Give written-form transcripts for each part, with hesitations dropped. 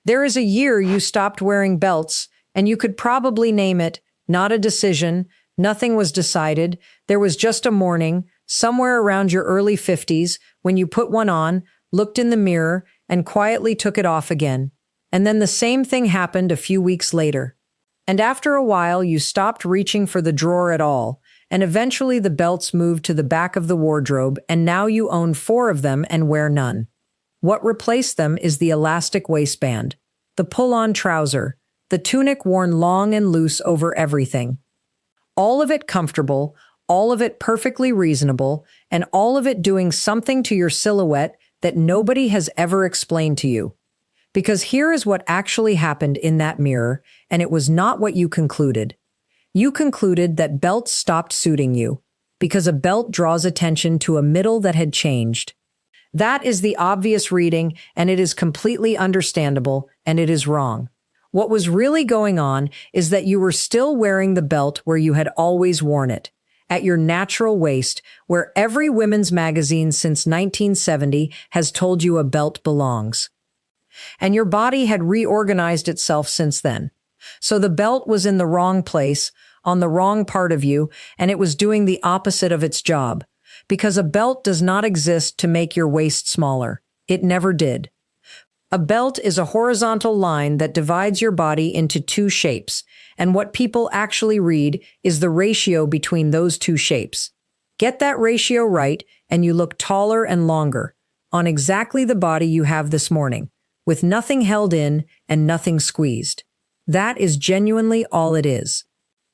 There is a year you stopped wearing belts, and you could probably name it, not a decision, nothing was decided, there was just a morning, somewhere around your early 50s, when you put one on, looked in the mirror, and quietly took it off again. And then the same thing happened a few weeks later. And after a while, you stopped reaching for the drawer at all, and eventually the belts moved to the back of the wardrobe, and now you own 4 of them and wear none. What replaced them is the elastic waistband, the pull-on trouser, the tunic worn long and loose over everything. All of it comfortable, all of it perfectly reasonable, and all of it doing something to your silhouette that nobody has ever explained to you. Because here is what actually happened in that mirror, and it was not what you concluded. You concluded that belts stopped suiting you, because a belt draws attention to a middle that had changed. That is the obvious reading, and it is completely understandable, and it is wrong. What was really going on is that you were still wearing the belt where you had always worn it, at your natural waist, where every women's magazine since 1970 has told you a belt belongs. And your body had reorganized itself since then. So the belt was in the wrong place, on the wrong part of you, and it was doing the opposite of its job. Because a belt does not exist to make your waist smaller. It never did. A belt is a horizontal line that divides your body into 2 shapes, and what people actually read is the ratio between those 2 shapes. Get that ratio right, and you look taller and longer, on exactly the body you have this morning, with nothing held in and nothing squeezed. That is genuinely all it is.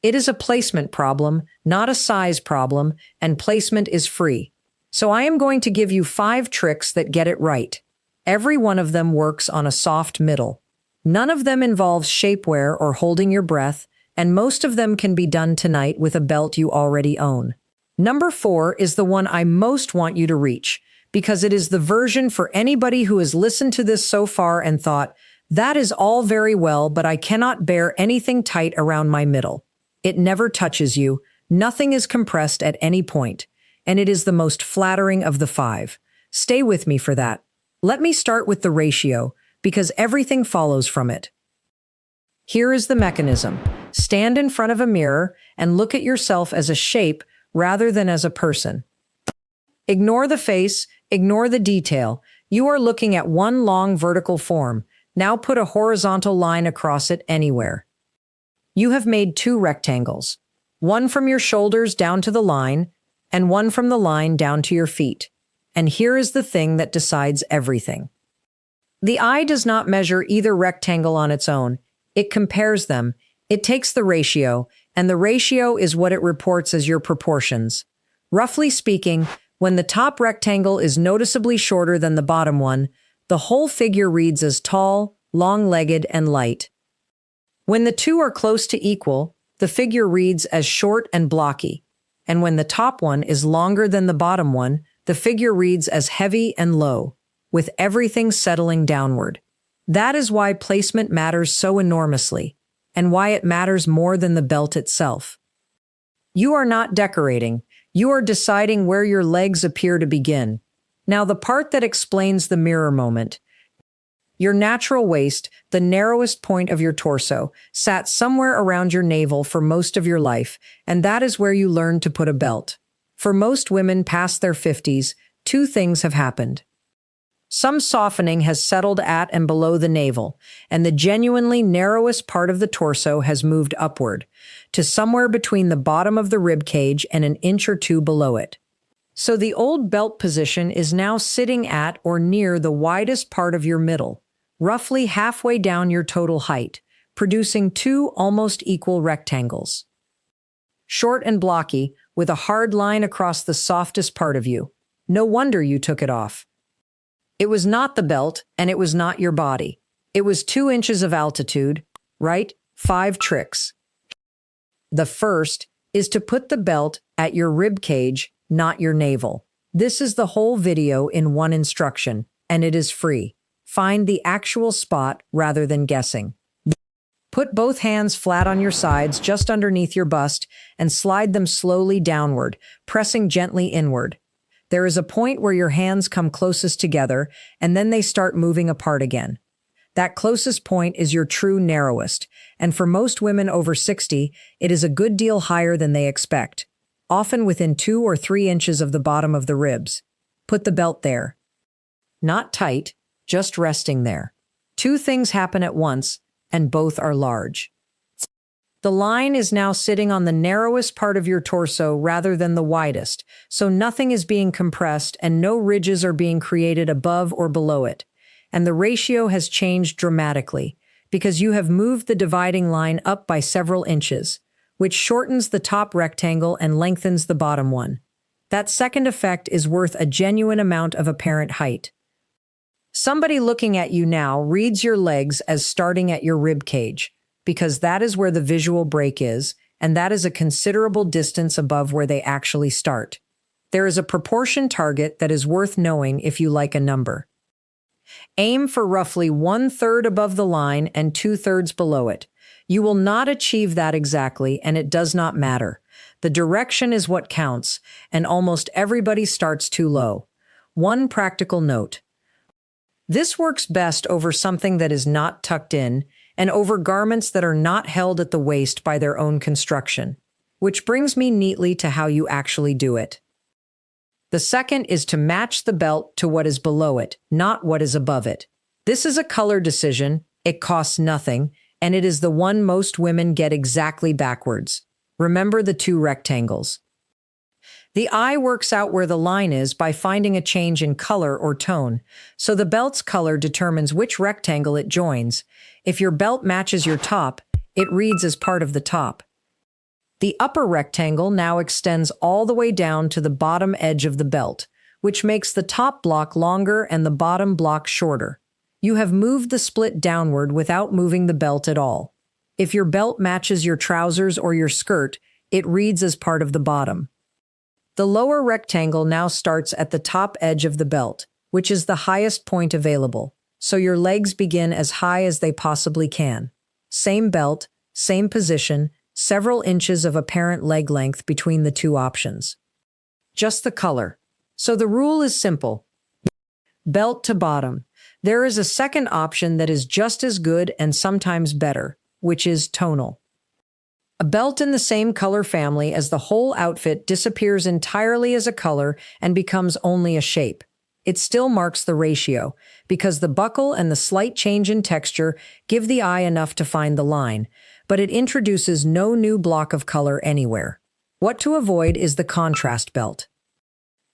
It is a placement problem, not a size problem, and placement is free. So I am going to give you 5 tricks that get it right. Every one of them works on a soft middle. None of them involves shapewear or holding your breath, and most of them can be done tonight with a belt you already own. Number 4 is the one I most want you to reach, because it is the version for anybody who has listened to this so far and thought, that is all very well, but I cannot bear anything tight around my middle. It never touches you, nothing is compressed at any point, and it is the most flattering of the 5. Stay with me for that. Let me start with the ratio, because everything follows from it. Here is the mechanism. Stand in front of a mirror and look at yourself as a shape rather than as a person. Ignore the face, ignore the detail. You are looking at one long vertical form. Now put a horizontal line across it anywhere. You have made 2 rectangles, one from your shoulders down to the line, and one from the line down to your feet. And here is the thing that decides everything. The eye does not measure either rectangle on its own. It compares them. It takes the ratio, and the ratio is what it reports as your proportions. Roughly speaking, when the top rectangle is noticeably shorter than the bottom one, the whole figure reads as tall, long-legged, and light. When the 2 are close to equal, the figure reads as short and blocky. And when the top one is longer than the bottom one, the figure reads as heavy and low, with everything settling downward. That is why placement matters so enormously, and why it matters more than the belt itself. You are not decorating. You are deciding where your legs appear to begin. Now the part that explains the mirror moment. Your natural waist, the narrowest point of your torso, sat somewhere around your navel for most of your life, and that is where you learned to put a belt. For most women past their 50s, 2 things have happened. Some softening has settled at and below the navel, and the genuinely narrowest part of the torso has moved upward, to somewhere between the bottom of the rib cage and an inch or 2 below it. So the old belt position is now sitting at or near the widest part of your middle, roughly halfway down your total height, producing 2 almost equal rectangles. Short and blocky, with a hard line across the softest part of you. No wonder you took it off. It was not the belt, and it was not your body. It was 2 inches of altitude, right? 5 tricks. The first is to put the belt at your rib cage, not your navel. This is the whole video in one instruction, and it is free. Find the actual spot rather than guessing. Put both hands flat on your sides just underneath your bust and slide them slowly downward, pressing gently inward. There is a point where your hands come closest together, and then they start moving apart again. That closest point is your true narrowest, and for most women over 60, it is a good deal higher than they expect, often within 2 or 3 inches of the bottom of the ribs. Put the belt there. Not tight, just resting there. 2 things happen at once, and both are large. The line is now sitting on the narrowest part of your torso rather than the widest, so nothing is being compressed and no ridges are being created above or below it. And the ratio has changed dramatically because you have moved the dividing line up by several inches, which shortens the top rectangle and lengthens the bottom one. That second effect is worth a genuine amount of apparent height. Somebody looking at you now reads your legs as starting at your rib cage, because that is where the visual break is, and that is a considerable distance above where they actually start. There is a proportion target that is worth knowing if you like a number. Aim for roughly 1/3 above the line and 2/3 below it. You will not achieve that exactly, and it does not matter. The direction is what counts, and almost everybody starts too low. One practical note. This works best over something that is not tucked in, and over garments that are not held at the waist by their own construction. Which brings me neatly to how you actually do it. The second is to match the belt to what is below it, not what is above it. This is a color decision, it costs nothing, and it is the one most women get exactly backwards. Remember the 2 rectangles. The eye works out where the line is by finding a change in color or tone, so the belt's color determines which rectangle it joins. If your belt matches your top, it reads as part of the top. The upper rectangle now extends all the way down to the bottom edge of the belt, which makes the top block longer and the bottom block shorter. You have moved the split downward without moving the belt at all. If your belt matches your trousers or your skirt, it reads as part of the bottom. The lower rectangle now starts at the top edge of the belt, which is the highest point available, so your legs begin as high as they possibly can. Same belt, same position, several inches of apparent leg length between the 2 options. Just the color. So the rule is simple. Belt to bottom. There is a second option that is just as good and sometimes better, which is tonal. A belt in the same color family as the whole outfit disappears entirely as a color and becomes only a shape. It still marks the ratio, because the buckle and the slight change in texture give the eye enough to find the line, but it introduces no new block of color anywhere. What to avoid is the contrast belt.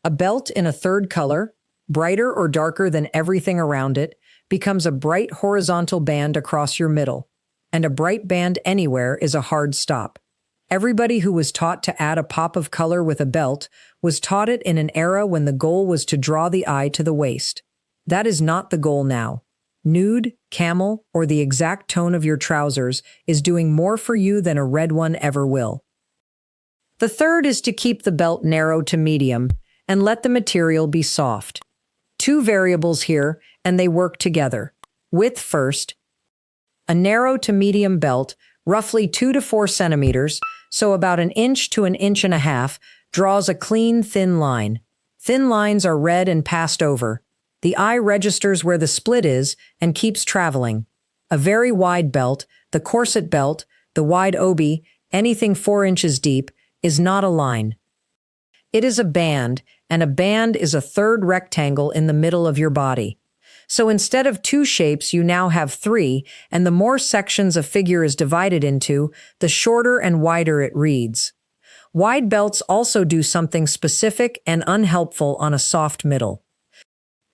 A belt in a third color, brighter or darker than everything around it, becomes a bright horizontal band across your middle, and a bright band anywhere is a hard stop. Everybody who was taught to add a pop of color with a belt was taught it in an era when the goal was to draw the eye to the waist. That is not the goal now. Nude, camel, or the exact tone of your trousers is doing more for you than a red one ever will. The third is to keep the belt narrow to medium and let the material be soft. 2 variables here, and they work together. Width first. A narrow to medium belt, roughly 2 to 4 centimeters, so about 1 inch to 1.5 inches, draws a clean, thin line. Thin lines are read and passed over. The eye registers where the split is and keeps traveling. A very wide belt, the corset belt, the wide obi, anything 4 inches deep, is not a line. It is a band, and a band is a third rectangle in the middle of your body. So instead of 2 shapes, you now have 3, and the more sections a figure is divided into, the shorter and wider it reads. Wide belts also do something specific and unhelpful on a soft middle.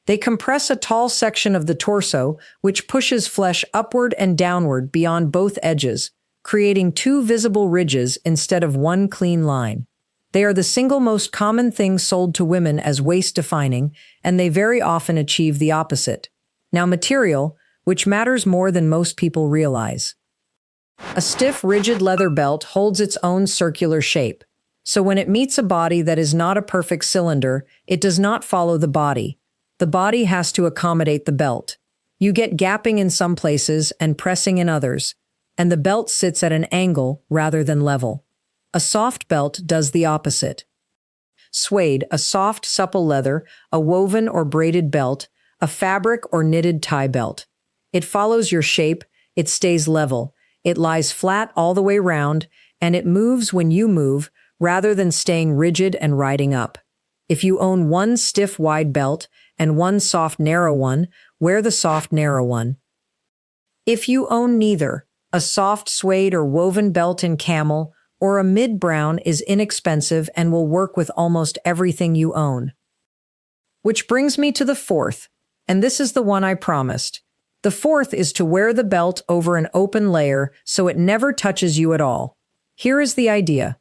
They compress a tall section of the torso, which pushes flesh upward and downward beyond both edges, creating 2 visible ridges instead of 1 clean line. They are the single most common thing sold to women as waist-defining, and they very often achieve the opposite. Now material, which matters more than most people realize. A stiff, rigid leather belt holds its own circular shape. So when it meets a body that is not a perfect cylinder, it does not follow the body. The body has to accommodate the belt. You get gapping in some places and pressing in others, and the belt sits at an angle rather than level. A soft belt does the opposite. Suede, a soft, supple leather, a woven or braided belt, a fabric or knitted tie belt. It follows your shape, it stays level, it lies flat all the way round, and it moves when you move, rather than staying rigid and riding up. If you own one stiff wide belt and one soft narrow one, wear the soft narrow one. If you own neither, a soft suede or woven belt in camel or a mid-brown is inexpensive and will work with almost everything you own. Which brings me to the fourth, and this is the one I promised. The fourth is to wear the belt over an open layer so it never touches you at all. Here is the idea.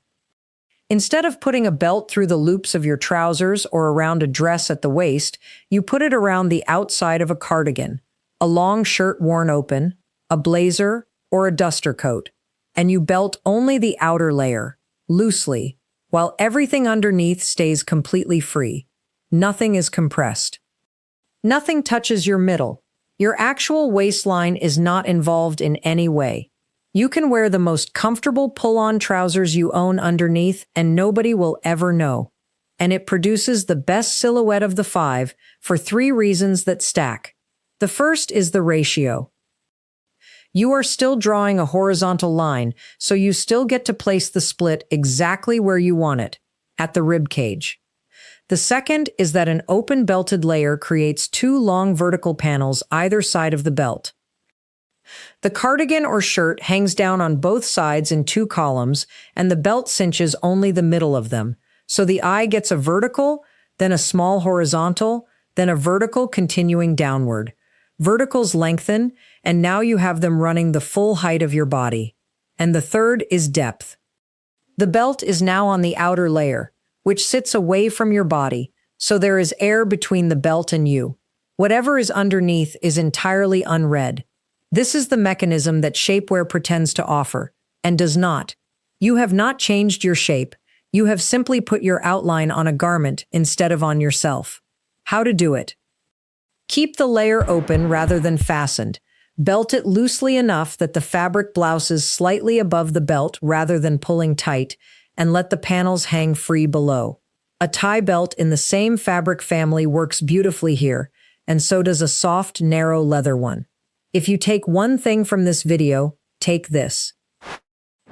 Instead of putting a belt through the loops of your trousers or around a dress at the waist, you put it around the outside of a cardigan, a long shirt worn open, a blazer, or a duster coat, and you belt only the outer layer, loosely, while everything underneath stays completely free. Nothing is compressed. Nothing touches your middle. Your actual waistline is not involved in any way. You can wear the most comfortable pull-on trousers you own underneath and nobody will ever know. And it produces the best silhouette of the five for 3 reasons that stack. The first is the ratio. You are still drawing a horizontal line, so you still get to place the split exactly where you want it, at the rib cage. The second is that an open belted layer creates 2 long vertical panels either side of the belt. The cardigan or shirt hangs down on both sides in 2 columns, and the belt cinches only the middle of them, so the eye gets a vertical, then a small horizontal, then a vertical continuing downward. Verticals lengthen, and now you have them running the full height of your body. And the third is depth. The belt is now on the outer layer, which sits away from your body, so there is air between the belt and you. Whatever is underneath is entirely unread. This is the mechanism that shapewear pretends to offer, and does not. You have not changed your shape. You have simply put your outline on a garment instead of on yourself. How to do it? Keep the layer open rather than fastened. Belt it loosely enough that the fabric blouses slightly above the belt rather than pulling tight, and let the panels hang free below. A tie belt in the same fabric family works beautifully here, and so does a soft, narrow leather one. If you take one thing from this video, take this.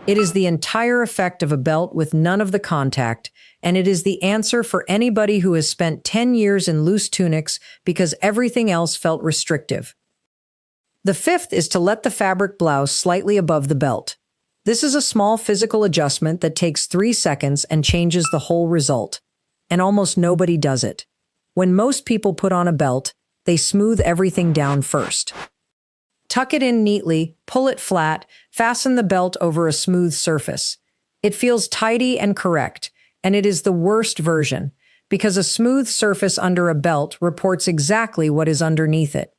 It is the entire effect of a belt with none of the contact, and it is the answer for anybody who has spent 10 years in loose tunics because everything else felt restrictive. The fifth is to let the fabric blouse slightly above the belt. This is a small physical adjustment that takes 3 seconds and changes the whole result. And almost nobody does it. When most people put on a belt, they smooth everything down first. Tuck it in neatly, pull it flat, fasten the belt over a smooth surface. It feels tidy and correct, and it is the worst version, because a smooth surface under a belt reports exactly what is underneath it.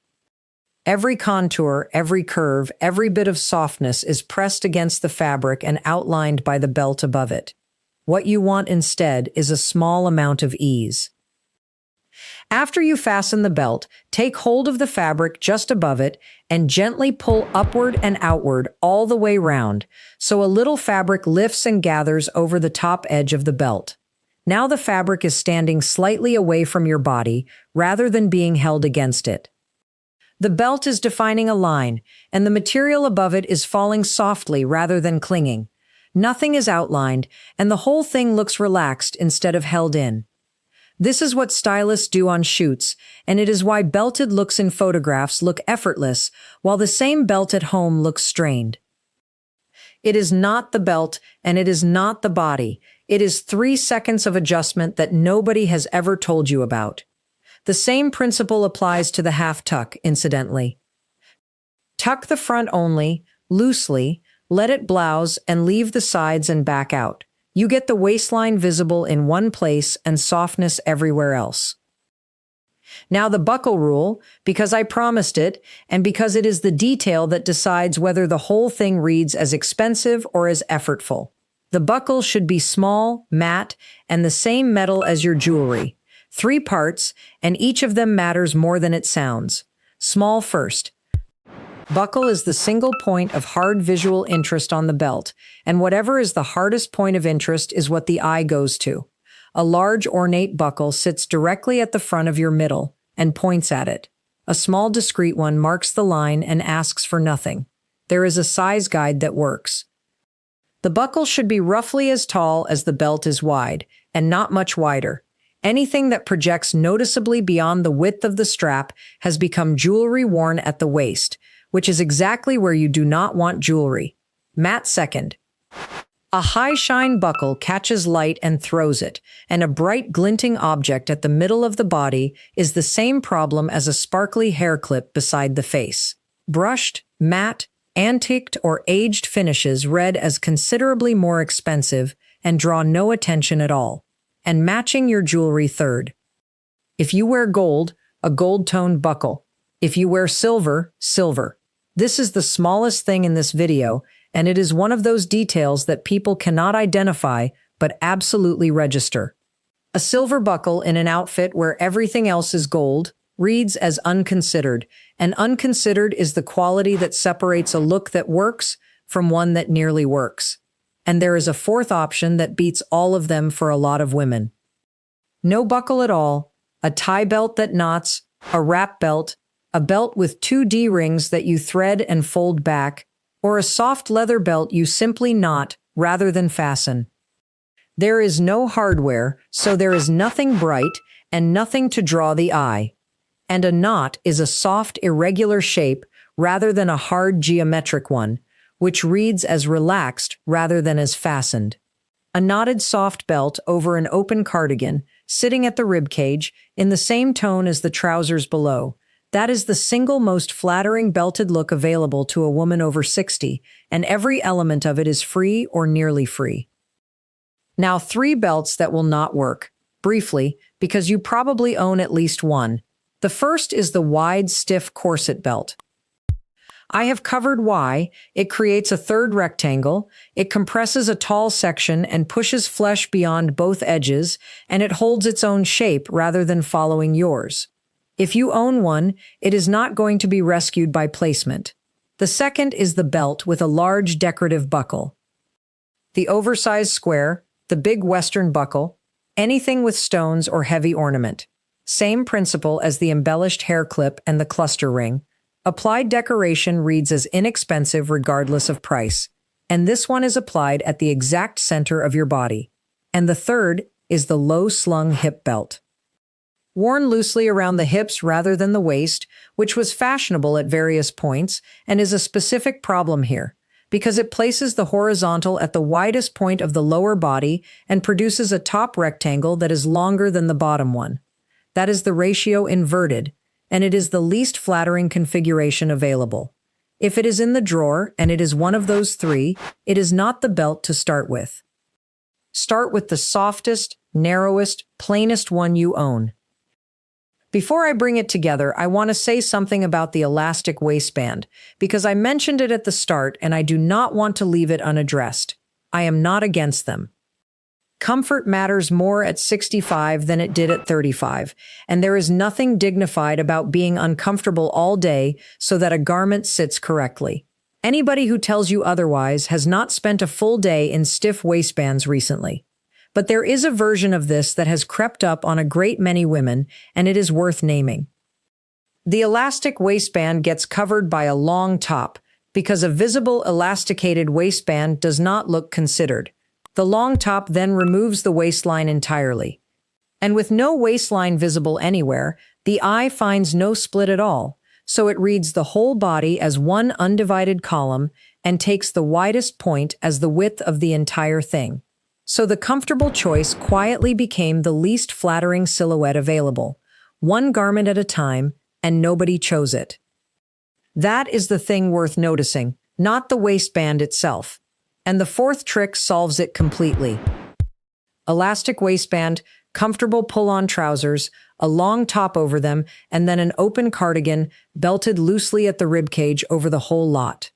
Every contour, every curve, every bit of softness is pressed against the fabric and outlined by the belt above it. What you want instead is a small amount of ease. After you fasten the belt, take hold of the fabric just above it and gently pull upward and outward all the way round, so a little fabric lifts and gathers over the top edge of the belt. Now the fabric is standing slightly away from your body rather than being held against it. The belt is defining a line, and the material above it is falling softly rather than clinging. Nothing is outlined, and the whole thing looks relaxed instead of held in. This is what stylists do on shoots, and it is why belted looks in photographs look effortless, while the same belt at home looks strained. It is not the belt, and it is not the body. It is 3 seconds of adjustment that nobody has ever told you about. The same principle applies to the half tuck, incidentally. Tuck the front only, loosely, let it blouse, and leave the sides and back out. You get the waistline visible in one place and softness everywhere else. Now the buckle rule, because I promised it, and because it is the detail that decides whether the whole thing reads as expensive or as effortful. The buckle should be small, matte, and the same metal as your jewelry. 3 parts, and each of them matters more than it sounds. Small first. Buckle is the single point of hard visual interest on the belt, and whatever is the hardest point of interest is what the eye goes to. A large ornate buckle sits directly at the front of your middle and points at it. A small discreet one marks the line and asks for nothing. There is a size guide that works. The buckle should be roughly as tall as the belt is wide, and not much wider. Anything that projects noticeably beyond the width of the strap has become jewelry worn at the waist, which is exactly where you do not want jewelry. Matte second. A high-shine buckle catches light and throws it, and a bright glinting object at the middle of the body is the same problem as a sparkly hair clip beside the face. Brushed, matte, antiqued, or aged finishes read as considerably more expensive and draw no attention at all. And matching your jewelry third. If you wear gold, a gold-toned buckle. If you wear silver, silver. This is the smallest thing in this video, and it is one of those details that people cannot identify but absolutely register. A silver buckle in an outfit where everything else is gold reads as unconsidered, and unconsidered is the quality that separates a look that works from one that nearly works. And there is a fourth option that beats all of them for a lot of women. No buckle at all, a tie belt that knots, a wrap belt, a belt with 2 D-rings that you thread and fold back, or a soft leather belt you simply knot rather than fasten. There is no hardware, so there is nothing bright and nothing to draw the eye. And a knot is a soft, irregular shape rather than a hard geometric one, which reads as relaxed rather than as fastened. A knotted soft belt over an open cardigan, sitting at the ribcage, in the same tone as the trousers below. That is the single most flattering belted look available to a woman over 60, and every element of it is free or nearly free. Now 3 belts that will not work, briefly, because you probably own at least one. The first is the wide, stiff corset belt. I have covered why. It creates a third rectangle, it compresses a tall section and pushes flesh beyond both edges, and it holds its own shape rather than following yours. If you own one, it is not going to be rescued by placement. The second is the belt with a large decorative buckle. The oversized square, the big Western buckle, anything with stones or heavy ornament. Same principle as the embellished hair clip and the cluster ring. Applied decoration reads as inexpensive regardless of price, and this one is applied at the exact center of your body. And the third is the low-slung hip belt. Worn loosely around the hips rather than the waist, which was fashionable at various points, and is a specific problem here, because it places the horizontal at the widest point of the lower body and produces a top rectangle that is longer than the bottom one. That is the ratio inverted, and it is the least flattering configuration available. If it is in the drawer, and it is one of those 3, it is not the belt to start with. Start with the softest, narrowest, plainest one you own. Before I bring it together, I want to say something about the elastic waistband, because I mentioned it at the start and I do not want to leave it unaddressed. I am not against them. Comfort matters more at 65 than it did at 35, and there is nothing dignified about being uncomfortable all day so that a garment sits correctly. Anybody who tells you otherwise has not spent a full day in stiff waistbands recently. But there is a version of this that has crept up on a great many women, and it is worth naming. The elastic waistband gets covered by a long top, because a visible elasticated waistband does not look considered. The long top then removes the waistline entirely. And with no waistline visible anywhere, the eye finds no split at all, so it reads the whole body as one undivided column and takes the widest point as the width of the entire thing. So the comfortable choice quietly became the least flattering silhouette available, one garment at a time, and nobody chose it. That is the thing worth noticing, not the waistband itself. And the fourth trick solves it completely. Elastic waistband, comfortable pull-on trousers, a long top over them, and then an open cardigan belted loosely at the ribcage over the whole lot.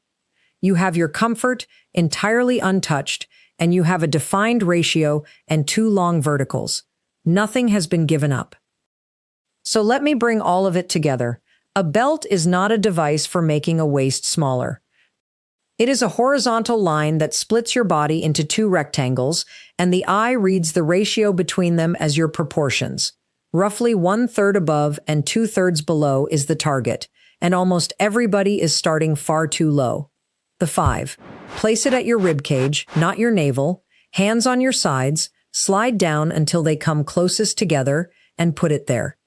You have your comfort entirely untouched, and you have a defined ratio and 2 long verticals. Nothing has been given up. So let me bring all of it together. A belt is not a device for making a waist smaller. It is a horizontal line that splits your body into 2 rectangles, and the eye reads the ratio between them as your proportions. Roughly 1/3 above and 2/3 below is the target, and almost everybody is starting far too low. The 5. Place it at your rib cage, not your navel, hands on your sides, slide down until they come closest together, and put it there.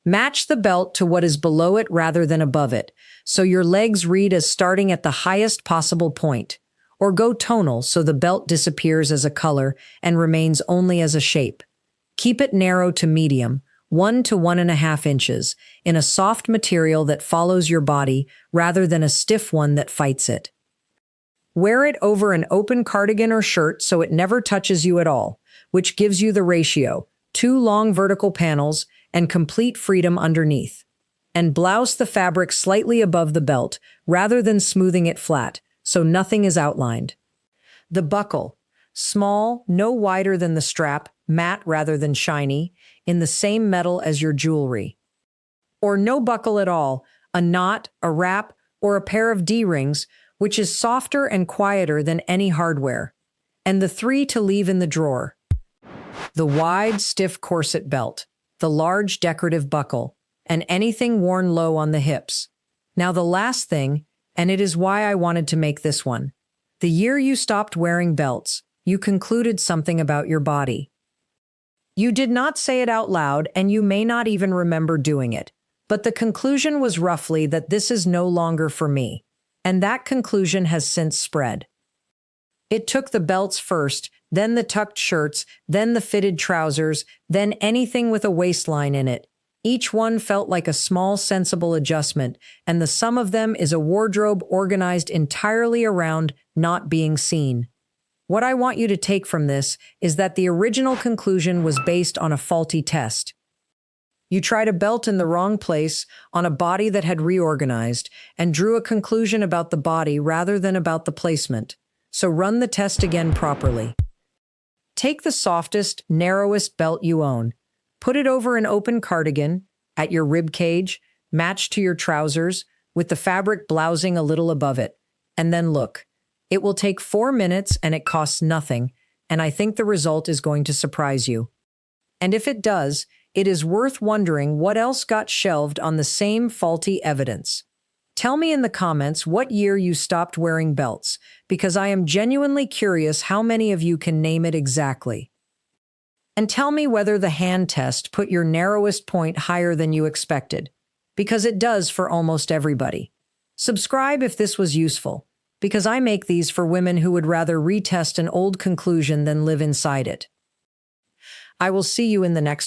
Match the belt to what is below it rather than above it, so your legs read as starting at the highest possible point. Or go tonal so the belt disappears as a color and remains only as a shape. Keep it narrow to medium, 1 to 1.5 inches, in a soft material that follows your body rather than a stiff one that fights it. Wear it over an open cardigan or shirt so it never touches you at all, which gives you the ratio, 2 long vertical panels and complete freedom underneath. And blouse the fabric slightly above the belt rather than smoothing it flat, so nothing is outlined. The buckle, small, no wider than the strap, matte rather than shiny, in the same metal as your jewelry. Or no buckle at all, a knot, a wrap, or a pair of D-rings, which is softer and quieter than any hardware. And the 3 to leave in the drawer. The wide, stiff corset belt, the large decorative buckle, and anything worn low on the hips. Now the last thing, and it is why I wanted to make this one. The year you stopped wearing belts, you concluded something about your body. You did not say it out loud, and you may not even remember doing it, but the conclusion was roughly that this is no longer for me, and that conclusion has since spread. It took the belts first, then the tucked shirts, then the fitted trousers, then anything with a waistline in it. Each one felt like a small, sensible adjustment, and the sum of them is a wardrobe organized entirely around not being seen. What I want you to take from this is that the original conclusion was based on a faulty test. You tried a belt in the wrong place on a body that had reorganized and drew a conclusion about the body rather than about the placement. So run the test again properly. Take the softest, narrowest belt you own. Put it over an open cardigan, at your rib cage, matched to your trousers, with the fabric blousing a little above it. And then look. It will take 4 minutes and it costs nothing, and I think the result is going to surprise you. And if it does, it is worth wondering what else got shelved on the same faulty evidence. Tell me in the comments what year you stopped wearing belts, because I am genuinely curious how many of you can name it exactly. And tell me whether the hand test put your narrowest point higher than you expected, because it does for almost everybody. Subscribe if this was useful, because I make these for women who would rather retest an old conclusion than live inside it. I will see you in the next